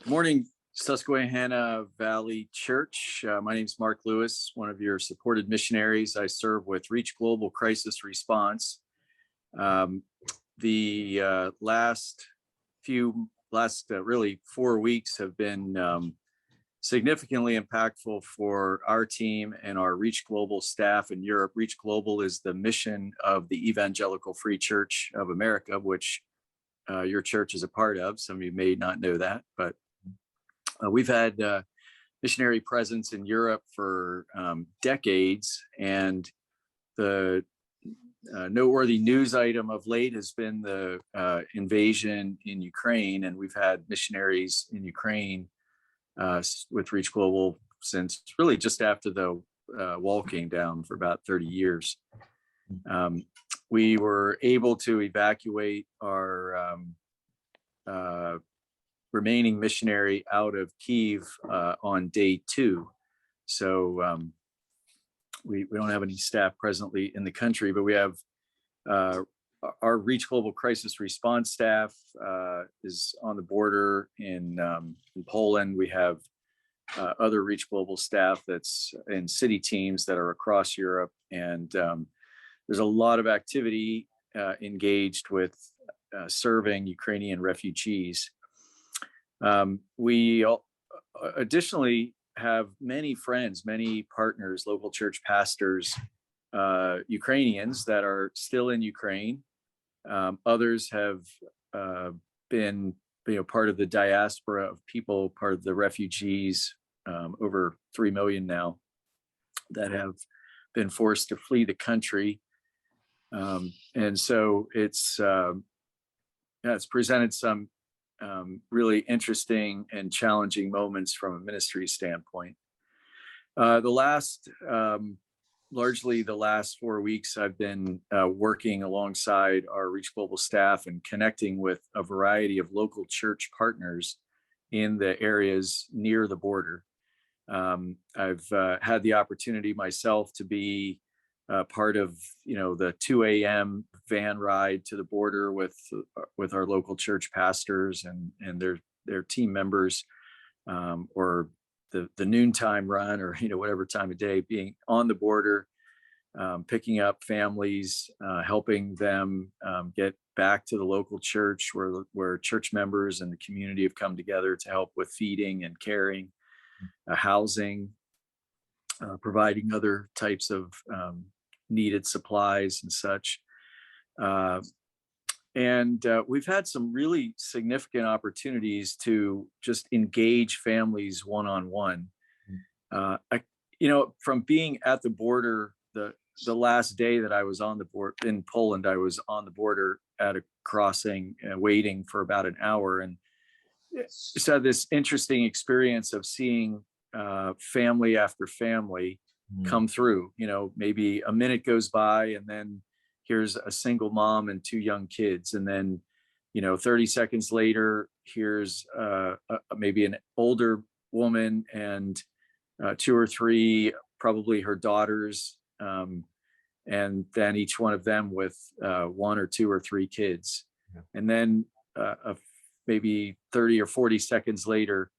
Morning, Susquehanna Valley Church. My name is Mark Lewis, one of your supported missionaries. I serve with ReachGlobal Crisis Response. The last really 4 weeks have been significantly impactful for our team and our ReachGlobal staff in Europe. ReachGlobal is the mission of the Evangelical Free Church of America, which your church is a part of. Some of you may not know that, but we've had missionary presence in Europe for decades, and the noteworthy news item of late has been the invasion in Ukraine, and we've had missionaries in Ukraine with Reach Global since really just after the wall came down for about 30 years. We were able to evacuate our remaining missionary out of Kyiv on day 2. So we don't have any staff presently in the country, but we have our Reach Global Crisis Response staff is on the border in Poland. We have other Reach Global staff that's in city teams that are across Europe, and there's a lot of activity engaged with serving Ukrainian refugees. We additionally have many friends, many partners, local church pastors, Ukrainians that are still in Ukraine. Others have been, part of the diaspora of people, part of the refugees, over 3 million now, that have been forced to flee the country. And so it's presented some really interesting and challenging moments from a ministry standpoint. Largely the last 4 weeks, I've been working alongside our Reach Global staff and connecting with a variety of local church partners in the areas near the border. I've had the opportunity myself to be part of the 2 a.m. van ride to the border with our local church pastors and their team members, or the noontime run, or whatever time of day, being on the border, picking up families, helping them get back to the local church where church members and the community have come together to help with feeding and caring, housing, providing other types of needed supplies and such. And we've had some really significant opportunities to just engage families one-on-one. From being at the border, the last day that I was on the border in Poland, I was on the border at a crossing, waiting for about an hour, and just had this interesting experience of seeing family after family come through. Maybe a minute goes by, and then here's a single mom and 2 young kids, and then 30 seconds later, here's maybe an older woman and 2 or 3, probably her daughters, and then each one of them with 1 or 2 or 3 kids. Yeah. And then maybe 30 or 40 seconds later,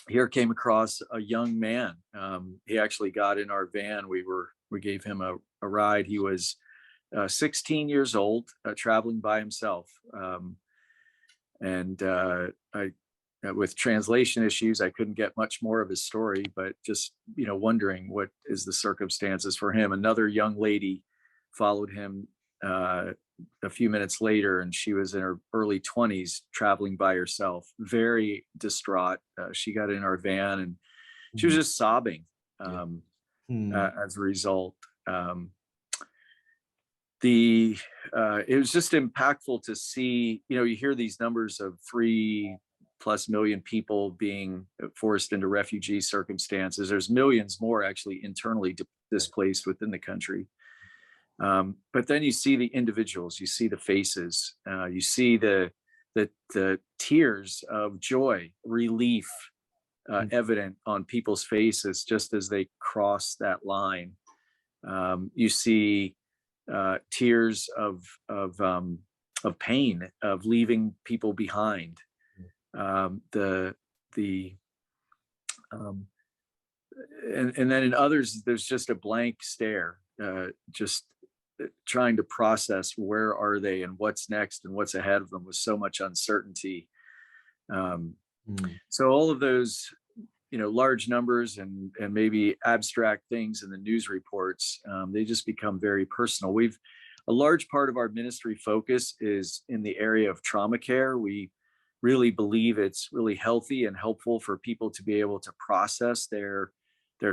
here came across a young man. He actually got in our van. We gave him a ride. He was 16 years old, traveling by himself. With translation issues, I couldn't get much more of his story, but just, wondering what is the circumstances for him. Another young lady followed him a few minutes later, and she was in her early 20s, traveling by herself, very distraught. She got in our van, and she was just sobbing as a result. It was just impactful to see, you hear these numbers of 3+ million people being forced into refugee circumstances. There's millions more actually internally displaced within the country. But then you see the individuals, you see the faces, you see the tears of joy, relief, evident on people's faces just as they cross that line. You see tears of pain, of leaving people behind. The um, and then in others, there's just a blank stare, just trying to process where are they and what's next and what's ahead of them with so much uncertainty. Um, Mm. so all of those, large numbers and maybe abstract things in the news reports, they just become very personal. A large part of our ministry focus is in the area of trauma care. We really believe it's really healthy and helpful for people to be able to process their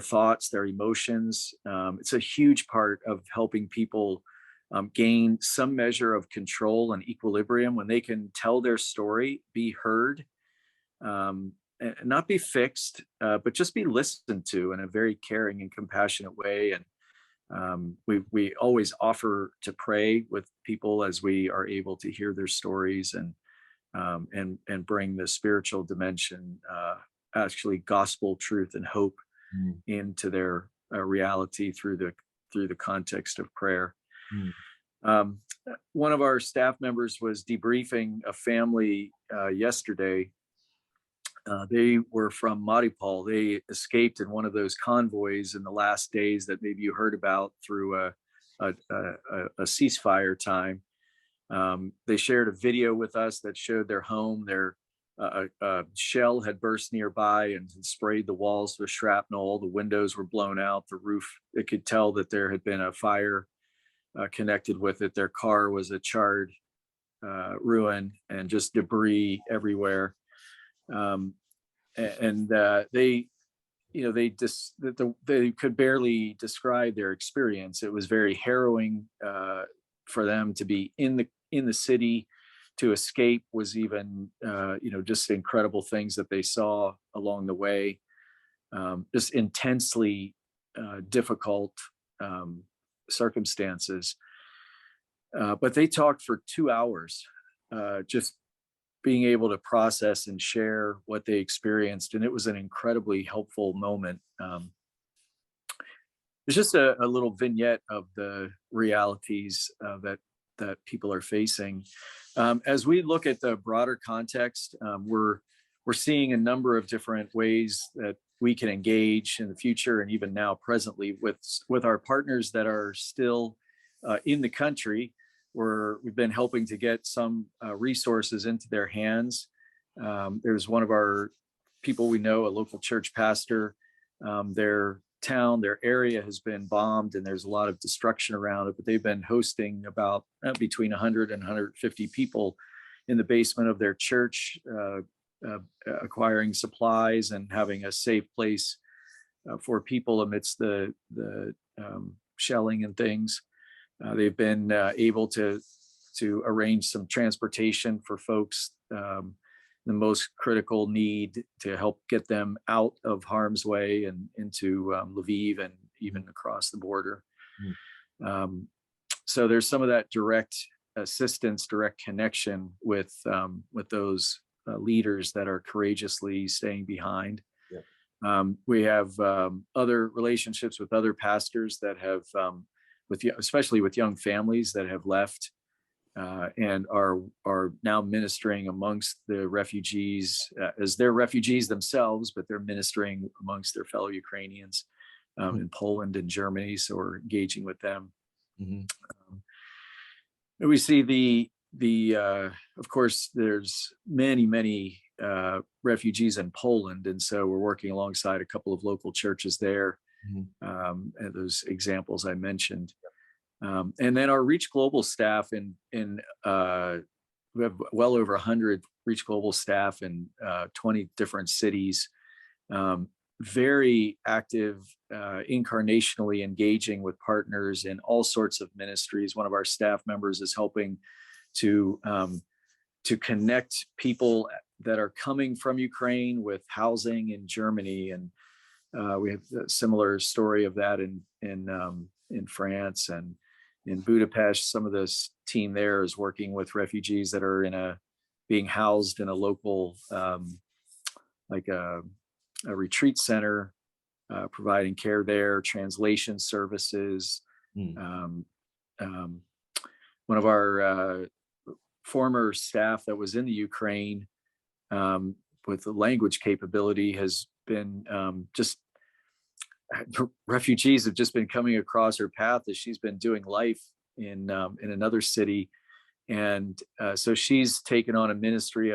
thoughts, their emotions. It's a huge part of helping people gain some measure of control and equilibrium when they can tell their story, be heard, and not be fixed, but just be listened to in a very caring and compassionate way. And we always offer to pray with people as we are able to hear their stories, and bring the spiritual dimension, actually gospel truth and hope Mm. into their reality through the context of prayer. Mm. Um, One of our staff members was debriefing a family yesterday. They were from Mariupol. They escaped in one of those convoys in the last days that maybe you heard about through a ceasefire time. They shared a video with us that showed their home. A shell had burst nearby and had sprayed the walls with shrapnel. All the windows were blown out. The roof, they could tell that there had been a fire connected with it. Their car was a charred ruin and just debris everywhere. Um, and they they could barely describe their experience. It was very harrowing for them to be in the city. To escape was even just incredible things that they saw along the way. Just intensely difficult um, circumstances. But they talked for 2 hours, just being able to process and share what they experienced. And it was an incredibly helpful moment. It's just a little vignette of the realities that people are facing. As we look at the broader context, we're seeing a number of different ways that we can engage in the future and even now presently with our partners that are still in the country. We've been helping to get some resources into their hands. There's one of our people we know, a local church pastor. Their area has been bombed and there's a lot of destruction around it, but they've been hosting about between 100 and 150 people in the basement of their church, acquiring supplies and having a safe place for people amidst the shelling and things. They've been able to arrange some transportation for folks the most critical need to help get them out of harm's way and into Lviv and even across the border. Mm. So there's some of that direct assistance, direct connection with those leaders that are courageously staying behind. Yeah. We have other relationships with other pastors that have, especially with young families that have left and are now ministering amongst the refugees as they're refugees themselves, but they're ministering amongst their fellow Ukrainians in Poland and Germany. So we're engaging with them. Mm-hmm. And we see of course, there's many refugees in Poland, and so we're working alongside a couple of local churches there. Mm-hmm. And those examples I mentioned. And then our ReachGlobal staff we have well over 100 ReachGlobal staff in 20 different cities, very active, incarnationally engaging with partners in all sorts of ministries. One of our staff members is helping to connect people that are coming from Ukraine with housing in Germany, and we have a similar story of that in France and in Budapest. Some of this team there is working with refugees that are being housed in a local, like a retreat center, providing care there, translation services. Mm. One of our former staff that was in the Ukraine with the language capability has been just refugees have just been coming across her path as she's been doing life in another city, and so she's taken on a ministry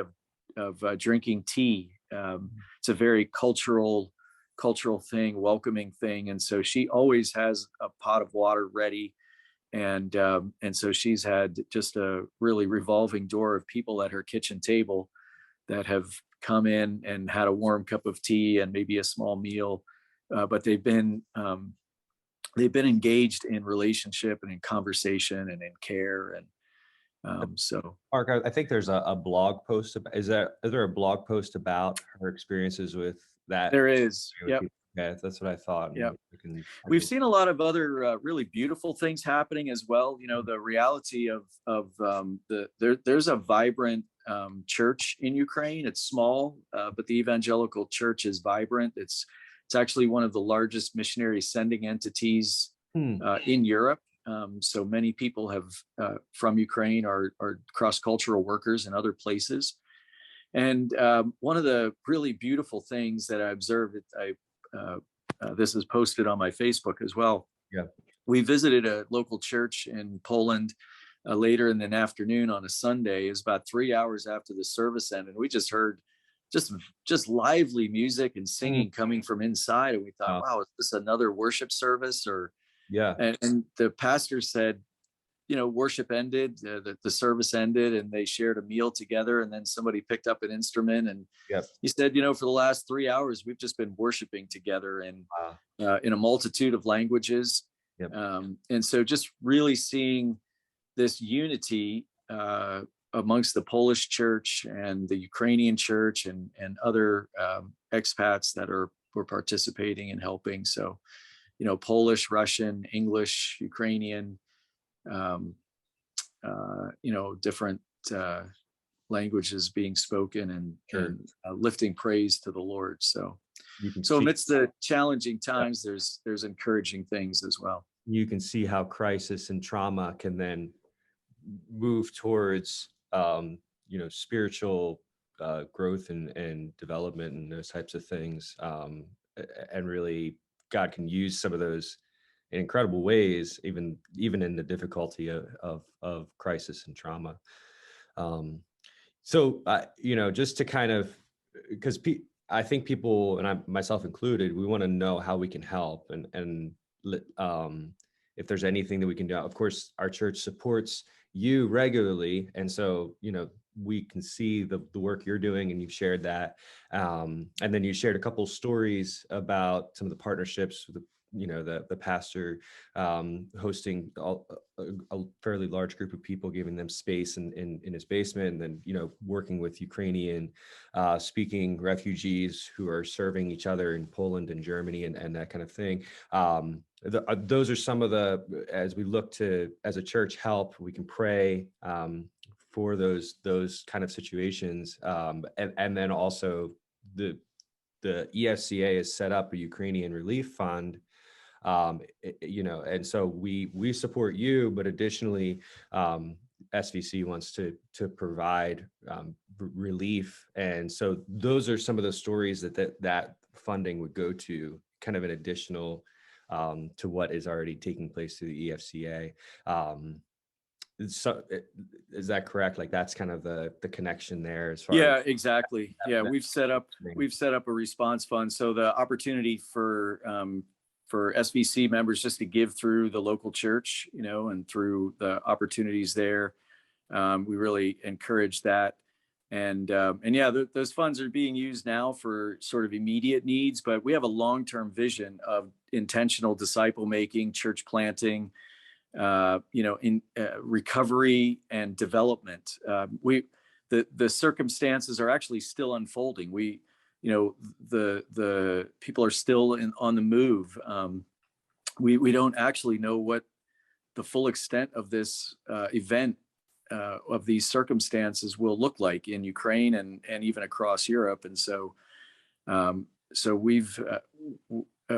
of drinking tea. It's a very cultural thing, welcoming thing, and so she always has a pot of water ready, and so she's had just a really revolving door of people at her kitchen table that have come in and had a warm cup of tea and maybe a small meal, but they've been engaged in relationship and in conversation and in care, and so Mark, I think there's a blog post. Is there a blog post about her experiences with that? there is. With Yep. people? Yeah, that's what I thought. Yep. I We've can, seen a lot of other really beautiful things happening as well. You know, the reality there's a vibrant church in Ukraine. It's small, but the evangelical church is vibrant. It's actually one of the largest missionary sending entities in Europe. So many people have from Ukraine are cross-cultural workers in other places. And one of the really beautiful things that I observed, this is posted on my Facebook as well. yeah. We visited a local church in Poland later in the afternoon on a Sunday. It was about 3 hours after the service ended. We just heard just lively music and singing coming from inside, and we thought, wow, is this another worship service? Or Yeah. and the pastor said, you know, worship ended, the service ended, and they shared a meal together, and then somebody picked up an instrument, and Yep. he said, you know, for the last 3 hours we've just been worshiping together, and Wow. in a multitude of languages. Yep. And so just really seeing this unity amongst the Polish church and the Ukrainian church and other expats that were participating and helping. So, you know, Polish, Russian, English, Ukrainian, you know, different languages being spoken, and lifting praise to the Lord. So amidst the challenging times, there's encouraging things as well. You can see how crisis and trauma can then move towards you know, spiritual growth and development and those types of things, and really God can use some of those in incredible ways, even in the difficulty of crisis and trauma. So you know, just to kind of, because I think people, and I myself included, we want to know how we can help, and if there's anything that we can do. Of course, our church supports you regularly, and so, you know, we can see the work you're doing, and you've shared that, and then you shared a couple stories about some of the partnerships with you know, the pastor hosting a fairly large group of people, giving them space in his basement, and then, you know, working with Ukrainian speaking refugees who are serving each other in Poland and Germany, and that kind of thing. Those are some of the, as we look to, as a church, help, we can pray for those kind of situations, and then also the EFCA has set up a Ukrainian relief fund, you know, and so we support you, but additionally, SVC wants to provide relief, and so those are some of the stories that funding would go to, kind of an additional to what is already taking place through the EFCA. So is that correct? Like, that's kind of the connection there as far as exactly. Yeah, we've set up a response fund. So the opportunity for SVC members just to give through the local church, you know, and through the opportunities there, we really encourage that. And yeah, those funds are being used now for sort of immediate needs, but we have a long-term vision of intentional disciple making, church planting, you know, in recovery and development. The circumstances are actually still unfolding. You know, the people are still on the move. We don't actually know what the full extent of this event of these circumstances will look like in Ukraine and even across Europe. And so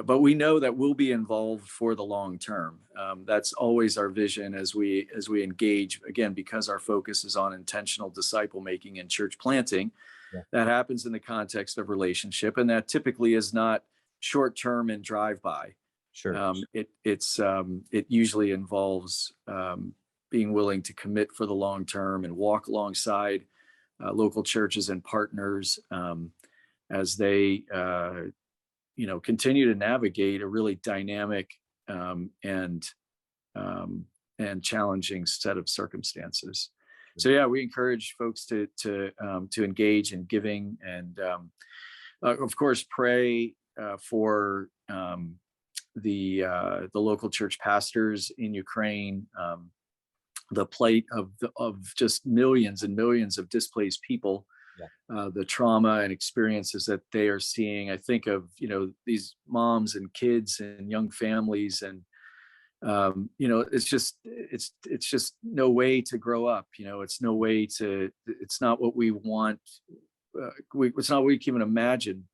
but we know that we'll be involved for the long term. That's always our vision as we engage, again, because our focus is on intentional disciple making and church planting. Yeah. that happens in the context of relationship, and that typically is not short term and drive by. Sure. It usually involves being willing to commit for the long term and walk alongside local churches and partners as they continue to navigate a really dynamic and challenging set of circumstances. So yeah, we encourage folks to engage in giving, and of course pray for the local church pastors in Ukraine. The plight of just millions and millions of displaced people, the trauma and experiences that they are seeing. I think of these moms and kids and young families, and it's just no way to grow up. It's no way to. It's not what we want. It's not what we can even imagine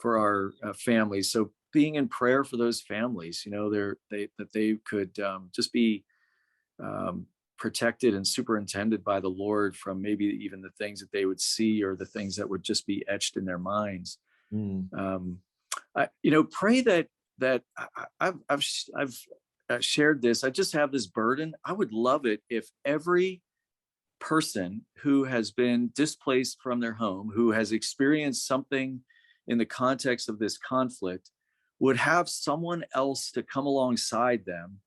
for our families. So being in prayer for those families, that they could just be protected and superintended by the Lord from maybe even the things that they would see or the things that would just be etched in their minds. Pray that I've shared this. I just have this burden. I would love it if every person who has been displaced from their home, who has experienced something in the context of this conflict, would have someone else to come alongside them,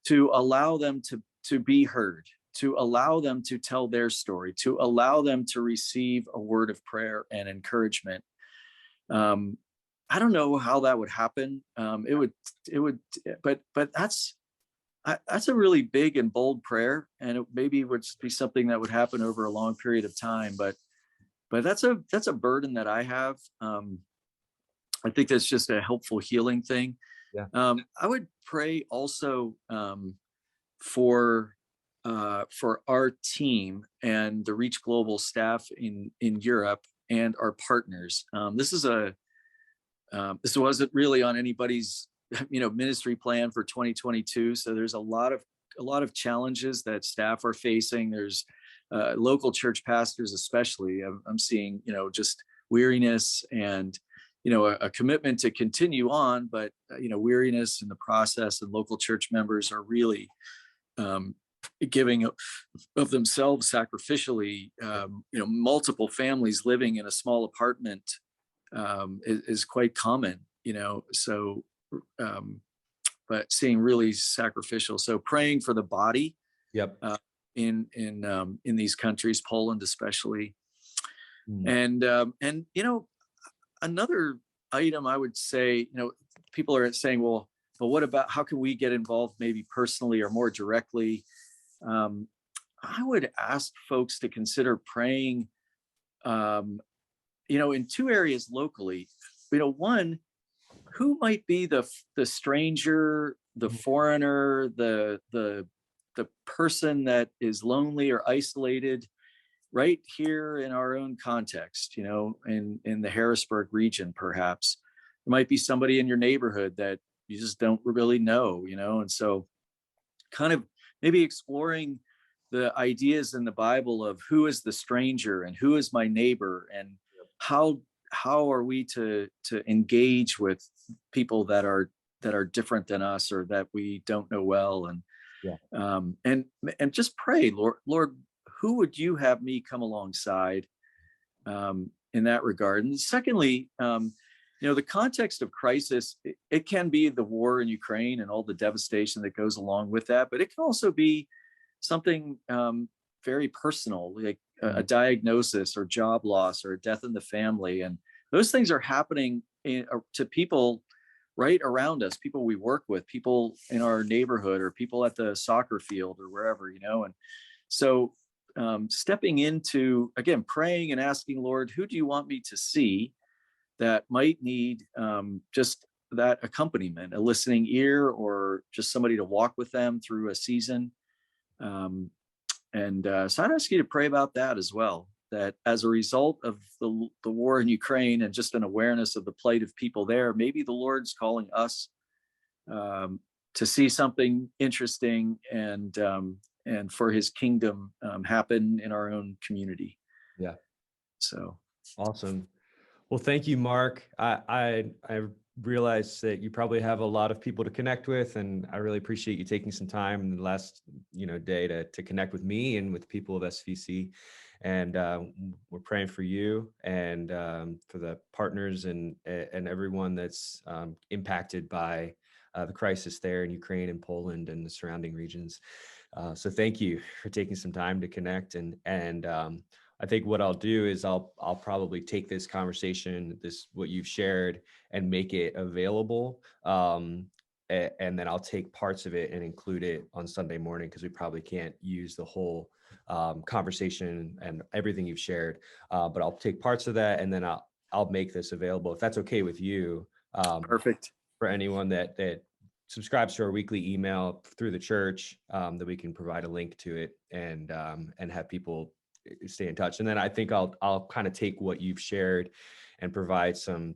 to allow them to be heard, to allow them to tell their story, to allow them to receive a word of prayer and encouragement. I don't know how that would happen. But that's a really big and bold prayer, and it maybe would be something that would happen over a long period of time. But that's a burden that I have. I think that's just a helpful healing thing. I would pray also for our team and the ReachGlobal staff in Europe and our partners. This wasn't really on anybody's ministry plan for 2022. So there's a lot of challenges that staff are facing. There's local church pastors, especially. I'm seeing just weariness and a commitment to continue on, but weariness in the process, and local church members are really giving of themselves sacrificially. Multiple families living in a small apartment is quite common. So but seeing really sacrificial. So praying for the body. In these countries, Poland especially. And another item I would say, people are saying, well, but what about, how can we get involved maybe personally or more directly? I would ask folks to consider praying, in two areas locally. One, who might be the stranger, the foreigner, the person that is lonely or isolated right here in our own context, in the Harrisburg region, perhaps. There might be somebody in your neighborhood that you just don't really know, and so kind of maybe exploring the ideas in the Bible of who is the stranger and who is my neighbor, and how are we to engage with people that are different than us or that we don't know well, and just pray, Lord, who would you have me come alongside in that regard? And secondly, the context of crisis, it can be the war in Ukraine and all the devastation that goes along with that, but it can also be something very personal, like a diagnosis or job loss or a death in the family. And those things are happening to people right around us, people we work with, people in our neighborhood, or people at the soccer field or wherever, and so stepping into, again, praying and asking, Lord, who do you want me to see that might need just that accompaniment, a listening ear, or just somebody to walk with them through a season. So I'd ask you to pray about that as well, that as a result of the war in Ukraine and just an awareness of the plight of people there, maybe the Lord's calling us to see something interesting and for his kingdom happen in our own community. So Awesome. Well, thank you, Mark. I realize that you probably have a lot of people to connect with, and I really appreciate you taking some time in the last day to connect with me and with people of SVC. And we're praying for you and for the partners and everyone that's impacted by the crisis there in Ukraine and Poland and the surrounding regions. So thank you for taking some time to connect and I think what I'll do is I'll probably take this conversation, what you've shared, and make it available. And then I'll take parts of it and include it on Sunday morning because we probably can't use the whole conversation and everything you've shared. But I'll take parts of that and then I'll make this available if that's okay with you. Perfect. For anyone that subscribes to our weekly email through the church, that we can provide a link to it and have people stay in touch. And then I think I'll kind of take what you've shared and provide some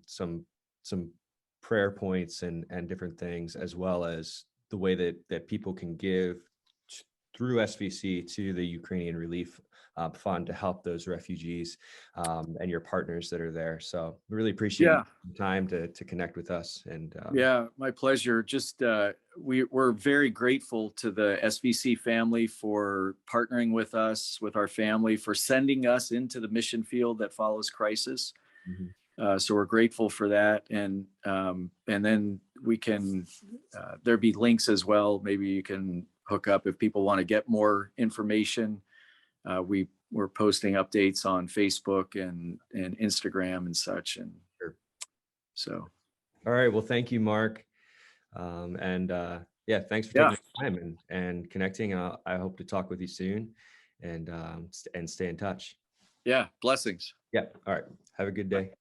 prayer points and different things, as well as the way that people can give through SVC to the Ukrainian Relief Fund to help those refugees and your partners that are there. So we really appreciate Yeah. the time to connect with us. And Yeah, my pleasure. Just we're very grateful to the SVC family for partnering with us, with our family, for sending us into the mission field that follows crisis. mhm. So we're grateful for that, and then we can there be links as well. Maybe you can hook up if people want to get more information. We're posting updates on Facebook and Instagram and such, and Sure. so All right. Well, thank you, Mark. And yeah, thanks for yeah, taking the time and connecting. I hope to talk with you soon and stay in touch. yeah, blessings. Yeah. All right. Have a good day.